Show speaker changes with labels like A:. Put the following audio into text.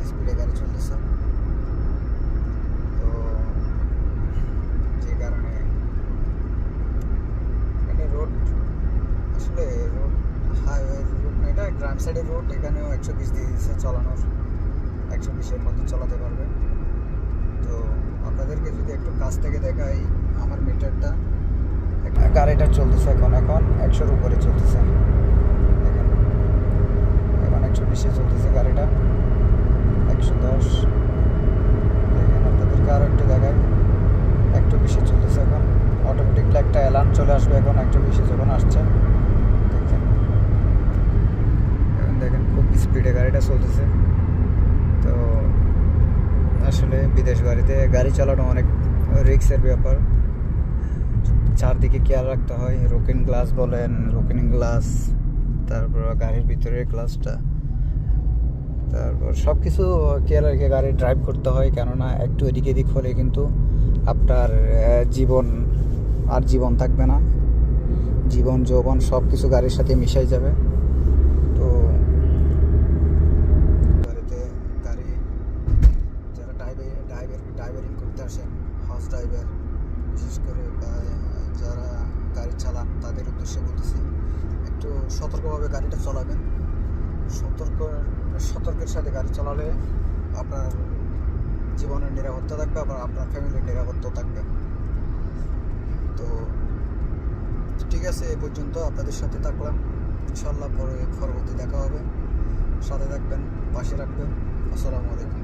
A: স্পিডে গাড়ি চলতেছে। তো যে কারণে এখানে রোড আসলে রোড হাইওয়ে রোড না, এটা গ্রাম সাইডের রোড। এখানেও 120 দিয়ে দিচ্ছে চালানোর, 120-এর মধ্যে চালাতে পারবে। তো আপনাদেরকে যদি একটু কাছ থেকে দেখাই আমার মিটারটা, গাড়িটা চলতেছে এখন 100-এর উপরে চলতেছে। দেখেন এখন 120-এ চলতেছে গাড়িটা, 110। দেখেন আপনাদেরকে আরও একটু দেখাই, 120-এ চলতেছে এখন। অটোমেটিকলি একটা অ্যালার্ম চলে আসবে এখন 120-এ যখন আসছে। দেখেন এখন দেখেন খুব স্পিডে গাড়িটা চলতেছে। তো আসলে বিদেশ গাড়িতে গাড়ি চালানো অনেক রিস্কের ব্যাপার। চারদিকে খেয়াল রাখতে হয়, রুকিং গ্লাস বলেন, রুকিং গ্লাস, তারপর গাড়ির ভিতরের গ্লাসটা, তারপর সব কিছু খেয়াল রেখে গাড়ি ড্রাইভ করতে হয়। কেননা একটু এদিক এদিক হলে কিন্তু আপনার জীবন থাকবে না, জীবন যৌবন সব কিছু গাড়ির সাথে মিশাই যাবে। তো গাড়ি যারা ড্রাইভারিং করতে আসেন, হাউস ড্রাইভার বিশেষ করে, বা যারা গাড়ি চালান তাদের উদ্দেশ্যে বলতেছি, একটু সতর্কভাবে গাড়িটা চালাবেন। সতর্কের সাথে গাড়ি চালালে আপনার জীবনের নিরাপত্তা থাকবে, আবার আপনার ফ্যামিলির নিরাপত্তা থাকবে। তো ঠিক আছে, এ পর্যন্ত আপনাদের সাথে থাকলাম। ইনশাল্লাহ পরবর্তী দেখা হবে। সাথে থাকবেন, পাশে রাখবেন। আসসালামু আলাইকুম।